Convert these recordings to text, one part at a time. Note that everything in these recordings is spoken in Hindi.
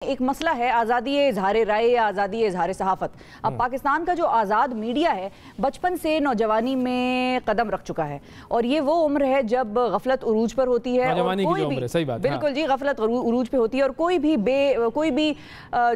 एक मसला है आज़ादी इज़हार राय या आज़ादी इज़हार सहाफ़त। अब पाकिस्तान का जो आज़ाद मीडिया है बचपन से नौजवानी में कदम रख चुका है और ये वो उम्र है जब गफलत उरूज पर होती है और कोई भी सही बात, बिल्कुल जी गफलत उरूज पे होती है और कोई भी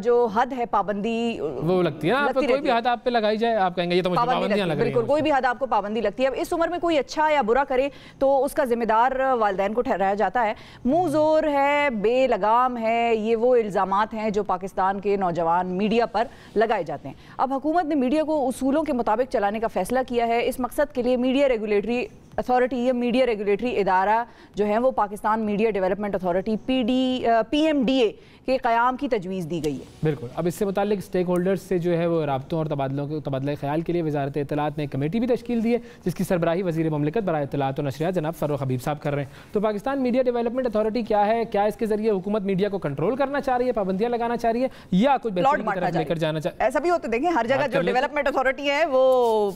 जो हद है पाबंदी वो लगती है ना, कोई भी हद आप पे लगाई जाए आप कहेंगे ये तो मुझे पाबंदियां लग रही हैं। बिल्कुल कोई भी हद आपको पाबंदी लगती है। अब इस उम्र में कोई अच्छा या बुरा करे तो उसका जिम्मेदार वालिदैन को ठहराया जाता है। मुंह जोर है, बेलगाम है, ये वो इल्जाम हैं जो पाकिस्तान के नौजवान मीडिया पर लगाए जाते हैं। अब हुकूमत ने मीडिया को उसूलों के मुताबिक चलाने का फैसला किया है। इस मकसद के लिए मीडिया रेगुलेटरी अथॉरिटी या मीडिया रेगुलेटरी इदारा जो है वो Pakistan media development authority PMDA के क़याम की तजवीज़ दी गई है। बिल्कुल। अब इससे मुताल्लिक स्टेक होल्डर्स से जो है वो राब्तों और तबादला ख्याल के लिए वज़ारत इत्तलात ने एक कमेटी भी तश्कील दी है जिसकी सरबराही वज़ीर ममलिकत बराए इत्तलात और नशरियात जनाब फ़ारूक हबीब साहब कर रहे हैं। तो पाकिस्तान मीडिया डेवलपमेंट अथॉरिटी क्या है, क्या इसके जरिए हुकूमत मीडिया को कंट्रोल करना चाह रही है, पाबंदियां लगाना चाह रही है या कुछ बेहतरीन की तरफ लेकर जाना चाहिए? ऐसा भी होता है, देखें हर जगह जो डेवलपमेंट अथॉरिटी है वो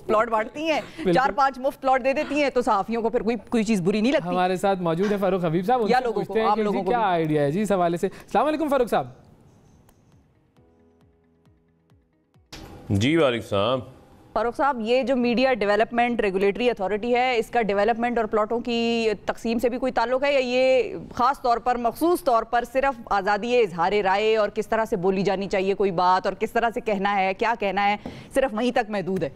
प्लॉट बांटती है, 4-5 मुफ्त प्लॉट दे देती है तो सहाफियों को फिर कोई चीज बुरी नहीं लगती। हमारे साथ मौजूद है फ़ारूक हबीब साहब, उनसे पूछते हैं कि क्या आइडिया है जी इस हवाले से। अस्सलाम वालेकुम फ़ारूक साहब। जी वालेकुम सलाम। फ़ारूक साहब, ये जो मीडिया डेवलपमेंट रेगुलेटरी अथॉरिटी है इसका डेवलपमेंट और प्लॉटों की तकसीम से भी कोई ताल्लुक है या ये ख़ास तौर पर मखसूस तौर पर सिर्फ आज़ादी इज़हार राय और किस तरह से बोली जानी चाहिए कोई बात और किस तरह से कहना है, क्या कहना है, सिर्फ वहीं तक महदूद है?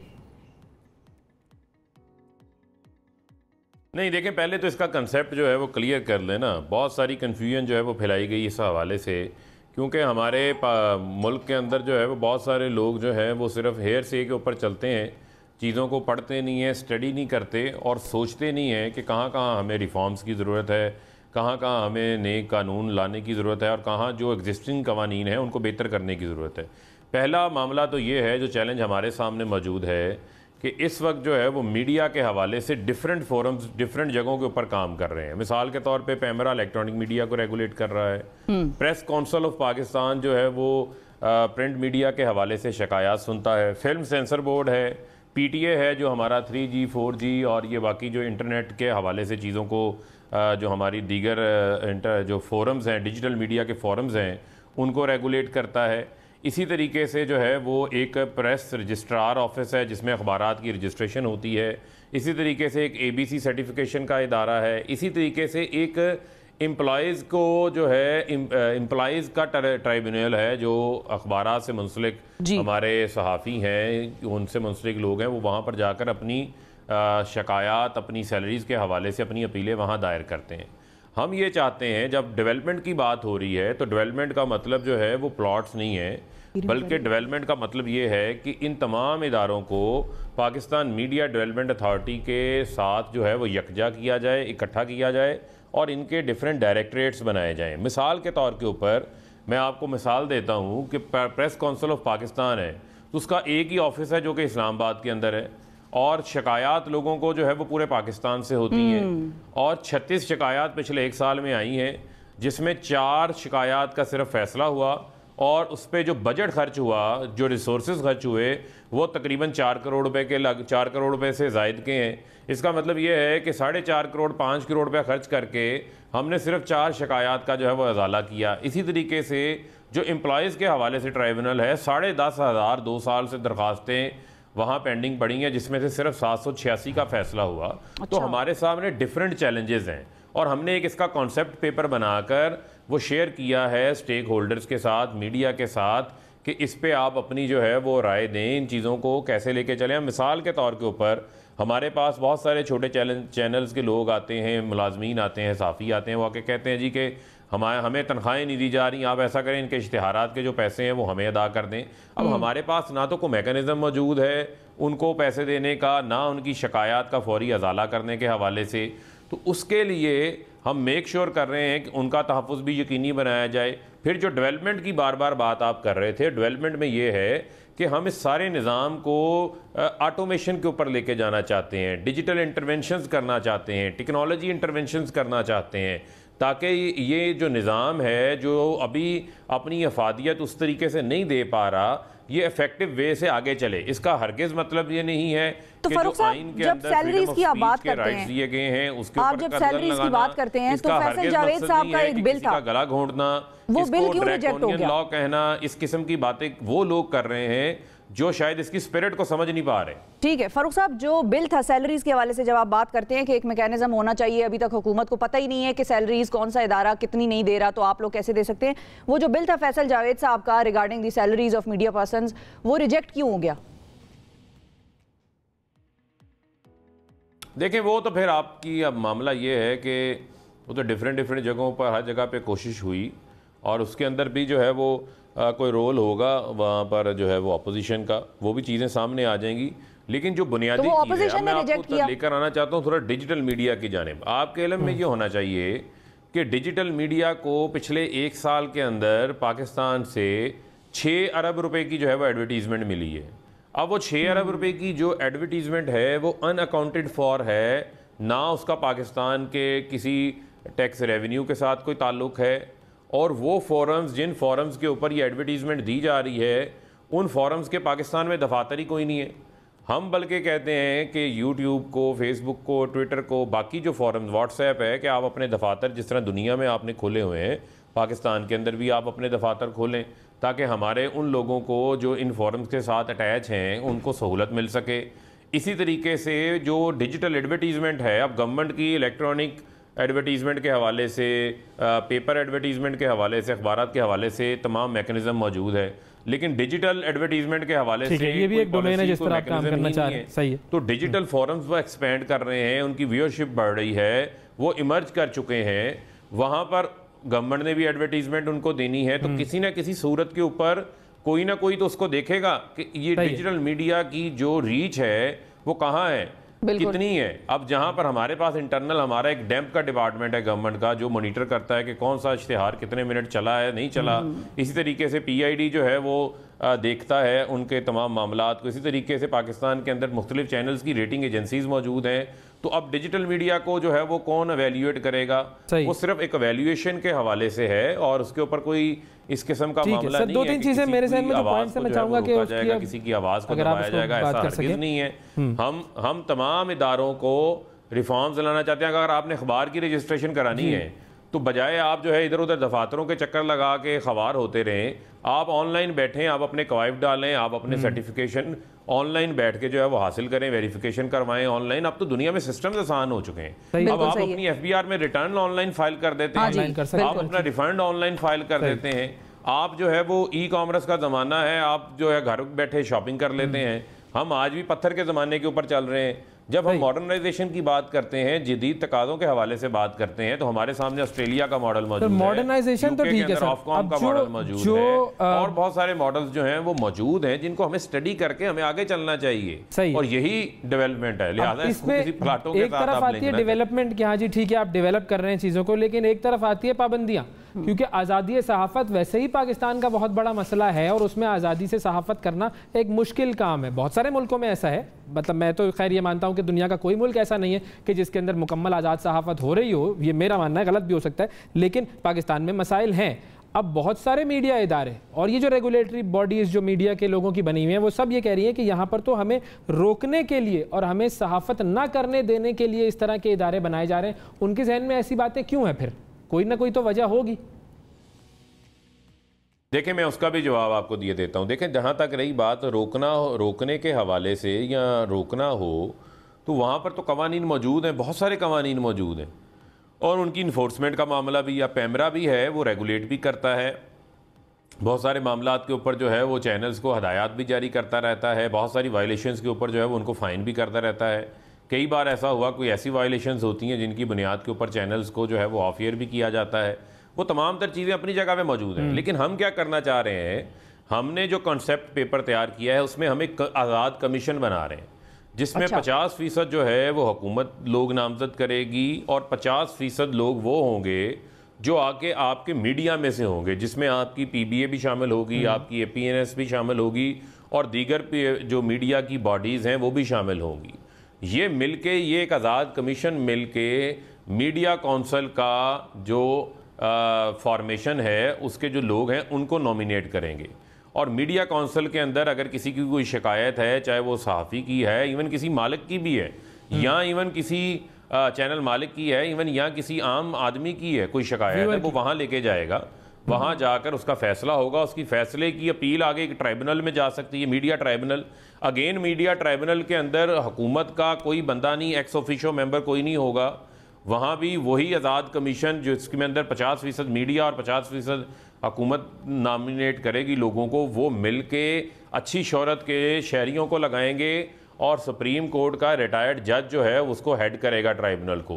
नहीं देखें, पहले तो इसका कंसेप्ट जो है वो क्लियर कर लेना। बहुत सारी कन्फ्यूजन जो है वो फैलाई गई इस हवाले से, क्योंकि हमारे मुल्क के अंदर जो है वो बहुत सारे लोग जो हैं वो सिर्फ हेयर से के ऊपर चलते हैं, चीज़ों को पढ़ते नहीं हैं, स्टडी नहीं करते और सोचते नहीं हैं कि कहाँ कहाँ हमें रिफॉर्म्स की ज़रूरत है, कहाँ कहाँ हमें नए कानून लाने की ज़रूरत है और कहाँ जो एग्जिस्टिंग कवानीन हैं उनको बेहतर करने की ज़रूरत है। पहला मामला तो ये है जो चैलेंज हमारे सामने मौजूद है कि इस वक्त जो है वो मीडिया के हवाले से डिफरेंट फोरम्स डिफरेंट जगहों के ऊपर काम कर रहे हैं। मिसाल के तौर पे पैमरा इलेक्ट्रॉनिक मीडिया को रेगुलेट कर रहा है, प्रेस काउंसिल ऑफ पाकिस्तान जो है वो प्रिंट मीडिया के हवाले से शिकायत सुनता है, फिल्म सेंसर बोर्ड है, PTA है जो हमारा 3G 4G और ये बाकी जो इंटरनेट के हवाले से चीज़ों को जो हमारी दीगर जो फोरम्स हैं, डिजिटल मीडिया के फोरम्स हैं, उनको रेगुलेट करता है। इसी तरीके से जो है वो एक प्रेस रजिस्ट्रार ऑफिस है जिसमें अखबारात की रजिस्ट्रेशन होती है। इसी तरीके से एक ABC सर्टिफिकेशन का इदारा है। इसी तरीके से एक एम्प्लॉयज़ को जो है एम्प्लॉयज़ का ट्राइब्यूनल है जो अखबारात से मुंसलिक हमारे सहाफ़ी हैं, उनसे मुंसलिक लोग हैं, वो वहाँ पर जाकर अपनी शिकायत, अपनी सैलरीज़ के हवाले से अपनी अपीलें वहाँ दायर करते हैं। हम ये चाहते हैं जब डेवलपमेंट की बात हो रही है तो डेवलपमेंट का मतलब जो है वो प्लॉट्स नहीं है, बल्कि डेवलपमेंट का मतलब ये है कि इन तमाम इदारों को पाकिस्तान मीडिया डेवलपमेंट अथॉरिटी के साथ जो है वो यकजा किया जाए, इकट्ठा किया जाए और इनके डिफरेंट डायरेक्टरेट्स बनाए जाएँ। मिसाल के तौर के ऊपर मैं आपको मिसाल देता हूँ कि प्रेस काउंसिल ऑफ पाकिस्तान है तो उसका एक ही ऑफिस है जो कि इस्लामाबाद के अंदर है और शिकायत लोगों को जो है वो पूरे पाकिस्तान से होती हैं और 36 शिकायत पिछले 1 साल में आई हैं जिसमें 4 शिकायत का सिर्फ फैसला हुआ और उस पर जो बजट खर्च हुआ, जो रिसोर्सेज खर्च हुए वो तकरीबन 4 करोड़ रुपए के 4 करोड़ रुपए से ज़ायद के हैं। इसका मतलब ये है कि 4.5 करोड़ 5 करोड़ रुपया खर्च करके हमने सिर्फ 4 शिकायत का जो है वो अजाला किया। इसी तरीके से जो एम्प्लॉयज़ के हवाले से ट्राइब्यूनल है 10,500 2 साल से दरख्वास्तें वहाँ पेंडिंग पड़ी हैं जिसमें से सिर्फ 786 का फैसला हुआ। तो हमारे सामने डिफरेंट चैलेंजेस हैं और हमने एक इसका कॉन्सेप्ट पेपर बनाकर वो शेयर किया है स्टेक होल्डर्स के साथ, मीडिया के साथ कि इस पे आप अपनी जो है वो राय दें, इन चीज़ों को कैसे लेके चलें। मिसाल के तौर के ऊपर हमारे पास बहुत सारे छोटे चैनल्स के लोग आते हैं, मुलाजमीन आते हैं, साफ़ी आते हैं, वो आके कहते हैं जी कि हमें तनख्वाहें नहीं दी जा रही, आप ऐसा करें इनके इश्तिहारात के जो पैसे हैं वो हमें अदा कर दें। अब हमारे पास ना तो कोई मैकेनिज़्म मौजूद है उनको पैसे देने का, ना उनकी शिकायत का फौरी अजाला करने के हवाले से। तो उसके लिए हम मेक श्योर कर रहे हैं कि उनका तहफ़्फ़ुज़ भी यकीनी बनाया जाए। फिर जो डेवलपमेंट की बार बार बात आप कर रहे थे, डेवलपमेंट में ये है कि हम इस सारे निज़ाम को ऑटोमेशन के ऊपर लेके जाना चाहते हैं, डिजिटल इंटरवेंशंस करना चाहते हैं, टेक्नोलॉजी इंटरवेंशंस करना चाहते हैं ताकि ये जो निज़ाम है जो अभी अपनी अफादियत उस तरीके से नहीं दे पा रहा, ये इफेक्टिव वे से आगे चले। इसका हरगिज़ मतलब ये नहीं है तो कि जो आइन के अंदर सैलरीज की आप बात करते हैं, दिए गए हैं उसके आप जब सैलरीज की बात करते हैं तो फैसल जावेद साहब का एक बिल था, गला घोंटना, वो बिल क्यों रिजेक्ट हो गया? लॉ कहना, इस किस्म की बातें वो लोग कर रहे हैं जो शायद इसकी स्पिरिट को समझ नहीं पा रहे। ठीक है फारूक साहब, जो बिल था सैलरीज के हवाले से जब आप बात करते हैं कि एक मैकेनिज्म होना चाहिए, अभी तक हुकूमत को पता ही नहीं है कि सैलरीज कौन सा इदारा कितनी नहीं दे रहा, तो आप लोग कैसे दे सकते हैं? वो जो बिल था फैसल जावेद साहब का regarding the salaries of media persons, वो रिजेक्ट क्यों हो गया? देखें, वो तो फिर आपकी अब मामला ये है कि वो तो डिफरेंट जगहों पर हर जगह पे कोशिश हुई और उसके अंदर भी जो है वो कोई रोल होगा वहाँ पर जो है वो अपोजिशन का, वो भी चीज़ें सामने आ जाएंगी। लेकिन जो बुनियादी चीज़ है, मैं आपको लेकर आना चाहता हूँ थोड़ा डिजिटल मीडिया की जानिब। आपके इल्म में ये होना चाहिए कि डिजिटल मीडिया को पिछले 1 साल के अंदर पाकिस्तान से 6 अरब रुपए की जो है वो एडवर्टीज़मेंट मिली है। अब वो 6 अरब रुपए की जो एडवर्टीज़मेंट है वो अनअकाउंटेड फॉर है, ना उसका पाकिस्तान के किसी टैक्स रेवेन्यू के साथ कोई ताल्लुक है, और वो फोरम्स जिन फोरम्स के ऊपर ये एडवर्टीज़मेंट दी जा रही है उन फोरम्स के पाकिस्तान में दफातर ही कोई नहीं है। हम बल्कि कहते हैं कि यूट्यूब को, फेसबुक को, ट्विटर को, बाकी जो फोरम्स, व्हाट्सएप है कि आप अपने दफातर जिस तरह दुनिया में आपने खोले हुए हैं, पाकिस्तान के अंदर भी आप अपने दफातर खोलें ताकि हमारे उन लोगों को जो इन फोरम्स के साथ अटैच हैं उनको सहूलत मिल सके। इसी तरीके से जो डिजिटल एडवर्टीज़मेंट है, अब गवर्नमेंट की इलेक्ट्रॉनिक एडवर्टीज़मेंट के हवाले से, पेपर एडवर्टीज़मेंट के हवाले से, अखबारात के हवाले से तमाम मैकेनिज़्म मौजूद है, लेकिन डिजिटल एडवर्टीज़मेंट के हवाले से ये भी एक डोमेन है जिस पर आप काम करना चाह रहे हैं। सही है। तो डिजिटल फोरम्स वो एक्सपेंड कर रहे हैं, उनकी व्यूअरशिप बढ़ रही है, वो इमर्ज कर चुके हैं, वहाँ पर गवर्नमेंट ने भी एडवर्टीज़मेंट उनको देनी है, तो किसी न किसी सूरत के ऊपर कोई ना कोई तो उसको देखेगा कि ये डिजिटल मीडिया की जो रीच है वो कहाँ है, कितनी है। अब जहां पर हमारे पास इंटरनल हमारा एक डैम्प का डिपार्टमेंट है गवर्नमेंट का जो मॉनिटर करता है कि कौन सा इश्तिहार कितने मिनट चला है, नहीं चला, इसी तरीके से PID जो है वो देखता है उनके तमाम मामलात को। इसी तरीके से पाकिस्तान के अंदर मुख्तलिफ चैनल्स की रेटिंग एजेंसीज मौजूद हैं। तो अब डिजिटल मीडिया को जो है वो कौन एवेल्यूएट करेगा, वो सिर्फ एक एवेल्यूएशन के हवाले से है और उसके ऊपर कोई इस किस्म का मामला नहीं है। 2-3 चीजें मेरे ज़हन में जो पॉइंट्स हैं मैं चाहूंगा कि जाएगा, किसी की आवाज़ को दबाया जाएगा, ऐसा हरगिज़ नहीं है। हम तमाम इदारों को रिफॉर्म्स लाना चाहते हैं। अगर आपने अखबार की रजिस्ट्रेशन करानी है तो बजाय आप जो है इधर उधर दफातरों के चक्कर लगा के खबर होते रहें, आप ऑनलाइन बैठें, आप अपने कवायद डालें, आप अपने सर्टिफिकेशन ऑनलाइन बैठ के जो है वो हासिल करें, वेरिफिकेशन करवाएं ऑनलाइन। अब तो दुनिया में सिस्टम्स आसान हो चुके हैं। अब आप अपनी FBR में रिटर्न ऑनलाइन फाइल कर देते हैं, आप अपना रिफंड ऑनलाइन फाइल कर देते हैं, आप जो है वो ई-कॉमर्स का ज़माना है, आप जो है घर बैठे शॉपिंग कर लेते हैं। हम आज भी पत्थर के ज़माने के ऊपर चल रहे हैं। जब हम मॉडर्नाइजेशन की बात करते हैं, जदीद तकाज़ों के हवाले से बात करते हैं, तो हमारे सामने ऑस्ट्रेलिया का मॉडल मौजूद है, मॉडर्नाइजेशन तो ठीक है सर, ऑफकॉम का मॉडल मौजूद है, और बहुत सारे मॉडल्स जो हैं वो मौजूद हैं जिनको हमें स्टडी करके हमें आगे चलना चाहिए, और यही डेवलपमेंट है। लिहाजा इसमें एक तरफ आती है डेवलपमेंट कि हाँ जी ठीक है आप डेवलप कर रहे हैं चीज़ों को, लेकिन एक तरफ आती है पाबंदियाँ, क्योंकि आज़ादी सहाफ़त वैसे ही पाकिस्तान का बहुत बड़ा मसला है और उसमें आज़ादी से सहाफ़त करना एक मुश्किल काम है। बहुत सारे मुल्कों में ऐसा है, मतलब मैं तो खैर ये मानता हूँ कि दुनिया का कोई मुल्क ऐसा नहीं है कि जिसके अंदर मुकम्मल आज़ाद सहाफ़त हो रही हो, ये मेरा मानना है, गलत भी हो सकता है, लेकिन पाकिस्तान में मसाइल हैं। अब बहुत सारे मीडिया इदारे और ये जो रेगुलेटरी बॉडीज़ जो मीडिया के लोगों की बनी हुई हैं वो सब ये कह रही हैं कि यहाँ पर तो हमें रोकने के लिए और हमें सहाफ़त ना करने देने के लिए इस तरह के इदारे बनाए जा रहे हैं। उनके जहन में ऐसी बातें क्यों हैं? फिर कोई ना कोई तो वजह होगी। देखें, मैं उसका भी जवाब आपको दिए देता हूँ। देखें, जहाँ तक रही बात रोकने के हवाले से या रोकना हो, तो वहाँ पर तो कवानीन मौजूद हैं, बहुत सारे कवानीन मौजूद हैं, और उनकी इन्फोर्समेंट का मामला भी, या पैमरा भी है, वो रेगुलेट भी करता है। बहुत सारे मामलात के ऊपर जो है वो चैनल्स को हदायत भी जारी करता रहता है, बहुत सारी वायलेशंस के ऊपर जो है वो उनको फ़ाइन भी करता रहता है। कई बार ऐसा हुआ कोई ऐसी वायलेशंस होती हैं जिनकी बुनियाद के ऊपर चैनल्स को जो है वो ऑफ ईयर भी किया जाता है। वो तमाम तर चीज़ें अपनी जगह पे मौजूद हैं, लेकिन हम क्या करना चाह रहे हैं, हमने जो कॉन्सेप्ट पेपर तैयार किया है उसमें हम एक आज़ाद कमीशन बना रहे हैं जिसमें 50% जो है वो हुकूमत लोग नामजद करेगी और 50% लोग वो होंगे जो आके आपके मीडिया में से होंगे, जिसमें आपकी PBA भी शामिल होगी, आपकी APNS भी शामिल होगी और दीगर जो मीडिया की बॉडीज़ हैं वो भी शामिल होंगी। ये मिलके, ये एक आज़ाद कमीशन मिलके मीडिया काउंसिल का जो फॉर्मेशन है उसके जो लोग हैं उनको नॉमिनेट करेंगे, और मीडिया काउंसिल के अंदर अगर किसी की कोई शिकायत है, चाहे वो सहाफ़ी की है, इवन किसी मालिक की भी है, या इवन किसी चैनल मालिक की है, इवन या किसी आम आदमी की है कोई शिकायत है, वो वहाँ लेके जाएगा, वहाँ जाकर उसका फैसला होगा। उसकी फैसले की अपील आगे एक ट्राइब्यूनल में जा सकती है, media tribunal. Again media tribunal के अंदर हुकूमत का कोई बंदा नहीं, एक्स ऑफिशियो मेंबर कोई नहीं होगा, वहाँ भी वही आज़ाद कमीशन जिसके अंदर 50% मीडिया और 50% हुकूमत नॉमिनेट करेगी लोगों को, वो मिल के अच्छी शोहरत के शहरियों को लगाएंगे, और सुप्रीम कोर्ट का रिटायर्ड जज जो है उसको हेड करेगा ट्राइब्यूनल को।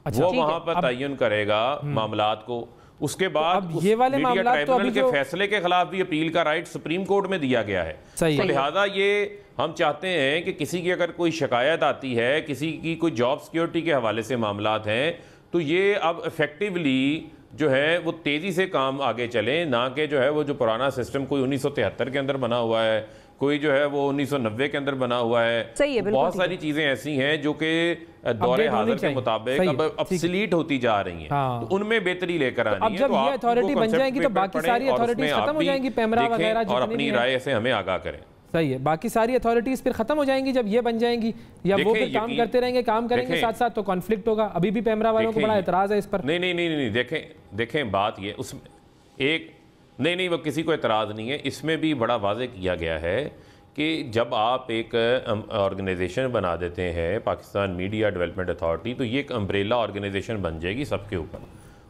अच्छा, वो वहाँ पर तयन करेगा मामलात को। उसके बाद ये वाले मीडिया ट्राइब्यूनल के फैसले के खिलाफ भी अपील का राइट सुप्रीम कोर्ट में दिया गया है। तो लिहाजा ये हम चाहते हैं कि किसी की अगर कोई शिकायत आती है, किसी की कोई जॉब सिक्योरिटी के हवाले से मामलात हैं, तो ये अब इफेक्टिवली जो है वो तेज़ी से काम आगे चले, ना कि जो है वो जो पुराना सिस्टम कोई 1973 के अंदर बना हुआ है, कोई जो है वो 1990 के अंदर बना हुआ है। सही है, बहुत सारी चीज़ें ऐसी हैं जो कि दौरे हाज़िर के मुताबिक अब अपसलीट होती जा रही हैं। हाँ। तो उनमें बेहतरी लेकर आनी है। अब जब ये अथॉरिटी बन जाएगी तो बाकी सारी अथॉरिटीज खत्म हो जाएंगी, पैमरा वगैरह, और अपनी राय से हमें आगाह करें। सही है, बाकी सारी अथॉरिटीज फिर खत्म हो जाएंगी जब ये बन जाएंगी, या वो फिर काम करते रहेंगे, काम करेंगे साथ साथ, तो कॉन्फ्लिक्ट होगा। अभी भी पैमरा वालों को बड़ा एतराज है इस पर। नहीं, देखें बात ये उसमें एक नहीं, वो किसी को एतराज़ नहीं है। इसमें भी बड़ा वाज़ेह किया गया है कि जब आप एक ऑर्गेनाइजेशन बना देते हैं पाकिस्तान मीडिया डेवलपमेंट अथॉरिटी, तो ये एक अम्ब्रेला ऑर्गेनाइजेशन बन जाएगी सबके ऊपर,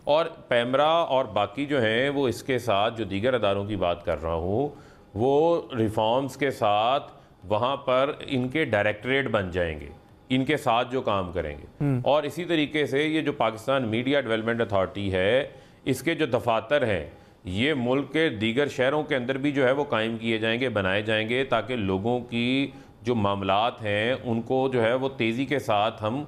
और पैमरा और बाकी जो हैं वो इसके साथ जो दीगर अदारों की बात कर रहा हूँ वो रिफॉर्म्स के साथ वहाँ पर इनके डायरेक्टरेट बन जाएंगे, इनके साथ जो काम करेंगे। और इसी तरीके से ये जो पाकिस्तान मीडिया डेवलपमेंट अथॉरिटी है, इसके जो दफातर हैं ये मुल्क के दीगर शहरों के अंदर भी जो है वो कायम किए जाएंगे, बनाए जाएंगे, ताकि लोगों की जो मामलात हैं उनको जो है वो तेज़ी के साथ हम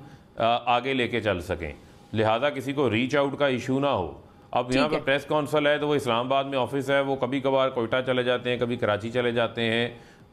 आगे लेके चल सकें। लिहाजा किसी को रीच आउट का इशू ना हो। अब यहाँ पर प्रेस काउंसिल है तो वो इस्लामाबाद में ऑफिस है, वो कभी कभार कोयटा चले जाते हैं, कभी कराची चले जाते हैं,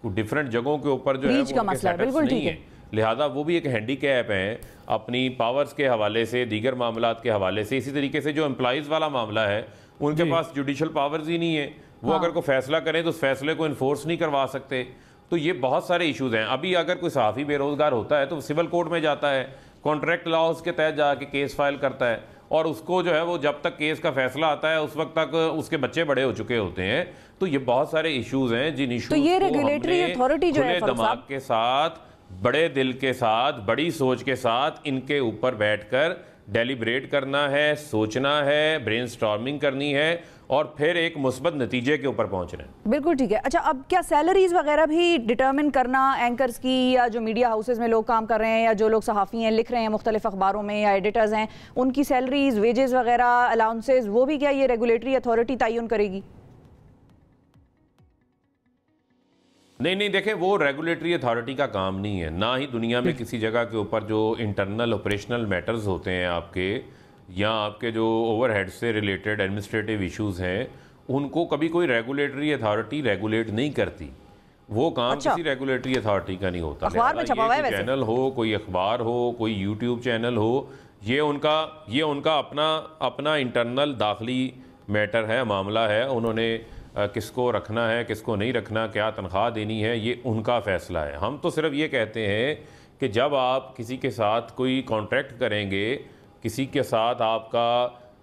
डिफरेंट जगहों के ऊपर जो है वो सेटअप्स नहीं है। लिहाजा वो भी एक हैंडीकैप है अपनी पावर्स के हवाले से, दीगर मामलात के हवाले से। इसी तरीके से जो एम्प्लॉइज़ वाला मामला है, उनके पास जुडिशल पावर्स ही नहीं है, वो अगर कोई फैसला करें तो उस फैसले को इन्फोर्स नहीं करवा सकते। तो ये बहुत सारे इश्यूज हैं। अभी अगर कोई सहाफ़ी बेरोजगार होता है तो सिविल कोर्ट में जाता है, कॉन्ट्रैक्ट लॉज के तहत जाके केस फाइल करता है, और उसको जो है वो जब तक केस का फैसला आता है उस वक्त तक उसके बच्चे बड़े हो चुके होते हैं। तो ये बहुत सारे इश्यूज हैं जिन इश्यूज तो ये रेगुलेटरी अथॉरिटी जो है दिमाग के साथ, बड़े दिल के साथ, बड़ी सोच के साथ इनके ऊपर बैठकर डेलिब्रेट करना है, सोचना है, ब्रेनस्टॉर्मिंग करनी है, और फिर एक मुस्बत नतीजे के ऊपर पहुंचना है। बिल्कुल ठीक है। अच्छा, अब क्या सैलरीज वगैरह भी डिटर्मिन करना एंकर्स की, या जो मीडिया हाउसेज में लोग काम कर रहे हैं, या जो लोग सहाफ़ी हैं, लिख रहे हैं मुख्तलिफ अखबारों में, या एडिटर्स हैं, उनकी सैलरीज, वेजेस वगैरह, अलाउंसेज, वो भी क्या ये रेगुलेटरी अथॉरिटी तयन करेगी? नहीं, देखें वो रेगुलेटरी अथॉरिटी का काम नहीं है, ना ही दुनिया में किसी जगह के ऊपर जो इंटरनल ऑपरेशनल मैटर्स होते हैं आपके, या आपके जो ओवरहेड से रिलेटेड एडमिनिस्ट्रेटिव इश्यूज हैं, उनको कभी कोई रेगुलेटरी अथॉरिटी रेगुलेट नहीं करती। वो काम किसी रेगुलेटरी अथॉरिटी का नहीं होता। अखबार में छपा हुआ है वैसे। चैनल हो, कोई अखबार हो, कोई यूट्यूब चैनल हो, ये उनका अपना इंटरनल दाखिली मैटर है, मामला है। उन्होंने किसको रखना है, किसको नहीं रखना, क्या तनख्वाह देनी है, ये उनका फ़ैसला है। हम तो सिर्फ ये कहते हैं कि जब आप किसी के साथ कोई कॉन्ट्रैक्ट करेंगे, किसी के साथ आपका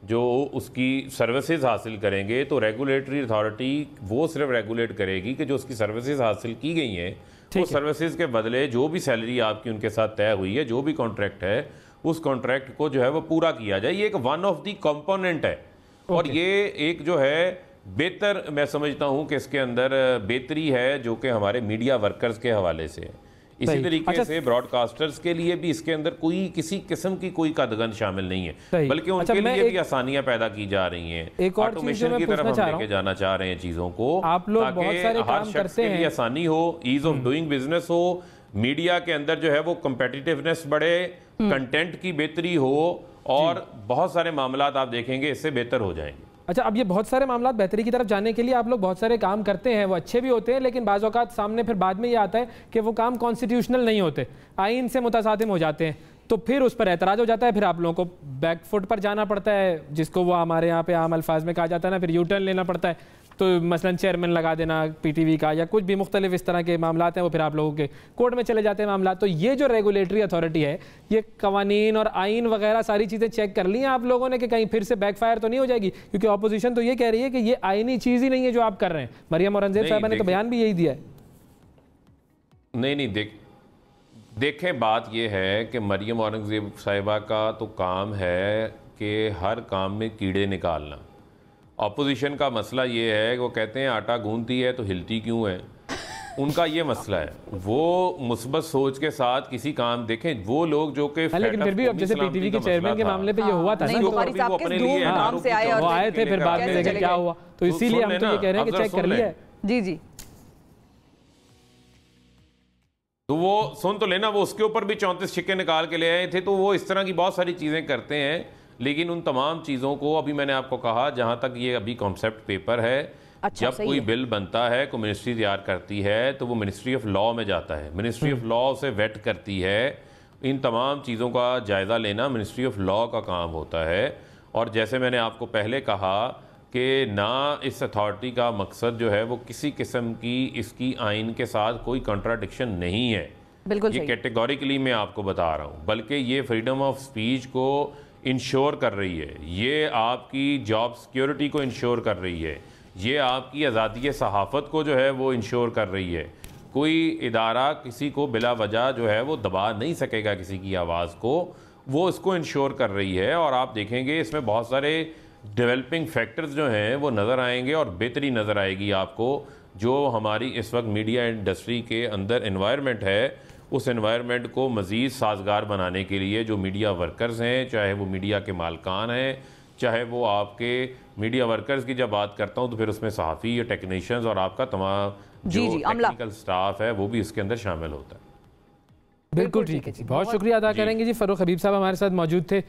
जो उसकी सर्विसेज हासिल करेंगे, तो रेगुलेटरी अथॉरिटी वो सिर्फ रेगुलेट करेगी कि जो उसकी सर्विसेज हासिल की गई हैं, उस सर्विसेज के बदले जो भी सैलरी आपकी उनके साथ तय हुई है, जो भी कॉन्ट्रैक्ट है, उस कॉन्ट्रैक्ट को जो है वो पूरा किया जाए। ये एक वन ऑफ दी कंपोनेंट है, और ये एक जो है बेहतर, मैं समझता हूं कि इसके अंदर बेहतरी है जो कि हमारे मीडिया वर्कर्स के हवाले से है। इसी तरीके से ब्रॉडकास्टर्स के लिए भी इसके अंदर कोई किसी किस्म की कोई कदगन शामिल नहीं है, बल्कि उनके लिए भी आसानियां पैदा की जा रही हैं। ऑटोमेशन की तरफ हम लेके जाना चाह रहे हैं चीजों को, आप लोग बहुत सारे काम करते हैं, आसानी हो, ईज ऑफ डूइंग बिजनेस हो, मीडिया के अंदर जो है वो कंपेटिटिवनेस बढ़े, कंटेंट की बेहतरी हो, और बहुत सारे मामलात आप देखेंगे इससे बेहतर हो जाएंगे। अच्छा, अब ये बहुत सारे मामला बेहतरी की तरफ जाने के लिए आप लोग बहुत सारे काम करते हैं, वो अच्छे भी होते हैं, लेकिन बाज़ औक़ात सामने फिर बाद में ये आता है कि वो काम कॉन्स्टिट्यूशनल नहीं होते, आइन से मुतसादिम हो जाते हैं। तो फिर उस पर एतराज़ हो जाता है, फिर आप लोगों को बैक फुट पर जाना पड़ता है, जिसको वो हमारे यहाँ पे आम अल्फाज में कहा जाता है ना, फिर यू टर्न लेना पड़ता है। तो मसलन चेयरमैन लगा देना पीटीवी का या कुछ भी मुख्तलिफ इस तरह के मामला हैं, वो फिर आप लोगों के कोर्ट में चले जाते हैं मामला। तो ये जो रेगुलेटरी अथॉरिटी है, ये कवानीन और आइन वगैरह सारी चीज़ें चेक कर ली हैं आप लोगों ने कि कहीं फिर से बैकफायर तो नहीं हो जाएगी? क्योंकि अपोजिशन तो ये कह रही है कि ये आइनी चीज़ ही नहीं है जो आप कर रहे हैं। मरियम औरंगजेब साहबा ने तो बयान भी यही दिया है। नहीं, देखें बात यह है कि मरियम औरंगजेब साहिबा का तो काम है कि हर काम में कीड़े निकालना। अपोजिशन का मसला ये है कि वो कहते हैं आटा गूंथती है तो हिलती क्यों है, उनका ये मसला है। वो मुस्बत सोच के साथ किसी काम देखें, वो लोग जो कि लेकिन फिर भी अब जैसे पीटीवी के चेयरमैन के मामले पे ये हुआ था ना, वो आए थे फिर बाद में देखें क्या हुआ, तो इसीलिए हम तो ये कह रहे हैं कि चेक कर लिया। जी तो वो सुन तो लेना, वो उसके ऊपर भी 34 छिक्के निकाल के ले आए थे। तो वो इस तरह की बहुत सारी चीज़ें करते हैं, लेकिन उन तमाम चीज़ों को अभी मैंने आपको कहा, जहाँ तक ये अभी कॉन्सेप्ट पेपर है, जब कोई बिल बनता है, कोई मिनिस्ट्री तैयार करती है, तो वो मिनिस्ट्री ऑफ लॉ में जाता है। मिनिस्ट्री ऑफ लॉ उसे वेट करती है। इन तमाम चीज़ों का जायज़ा लेना मिनिस्ट्री ऑफ लॉ का काम होता है। और जैसे मैंने आपको पहले कहा कि ना इस अथॉरिटी का मकसद जो है वो किसी किस्म की इसकी आइन के साथ कोई कॉन्ट्राडिक्शन नहीं है, बिल्कुल ये कैटेगोरिकली मैं आपको बता रहा हूँ, बल्कि ये फ्रीडम ऑफ स्पीच को इंश्योर कर रही है, ये आपकी जॉब सिक्योरिटी को इंश्योर कर रही है, ये आपकी आज़ादी सहाफ़त को जो है वो इंश्योर कर रही है। कोई इदारा किसी को बिला वजह जो है वो दबा नहीं सकेगा, किसी की आवाज़ को, वो इसको इंश्योर कर रही है। और आप देखेंगे इसमें बहुत सारे डेवलपिंग फैक्टर्स जो हैं वो नज़र आएंगे और बेहतरी नज़र आएगी आपको। जो हमारी इस वक्त मीडिया इंडस्ट्री के अंदर एनवायरनमेंट है, उस एनवायरनमेंट को मज़ीद साजगार बनाने के लिए जो मीडिया वर्कर्स हैं, चाहे वो मीडिया के मालकान हैं, चाहे वो आपके मीडिया वर्कर्स की जब बात करता हूँ तो फिर उसमें सहाफ़ी या टेक्नीशियंस और आपका तमाम जो टेक्निकल स्टाफ है वो भी इसके अंदर शामिल होता है। बिल्कुल ठीक है जी, बहुत शुक्रिया अदा करेंगे जी। फ़ारूक हबीब साहब हमारे साथ मौजूद थे।